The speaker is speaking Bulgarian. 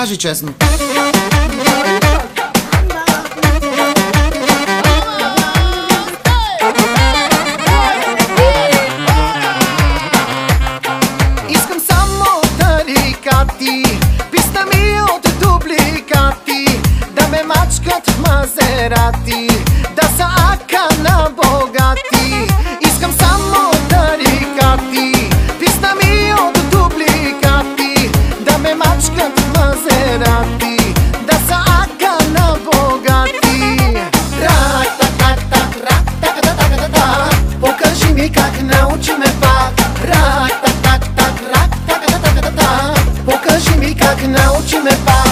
Кажи честно. Искам само тарикати, писна ми от дубликати, да ме мачкат в Мазерати, да са ака на богати. Искам само тарикати, писна ми от дубликати, да ме мачкат в Мазерати, да са ака на богати. Рак-так-так-так-рак-так-так-так-так, покажи ми как научи ме пак. Рак-так-так-так-рак-так-так-так-так, покажи ми как научи ме пак.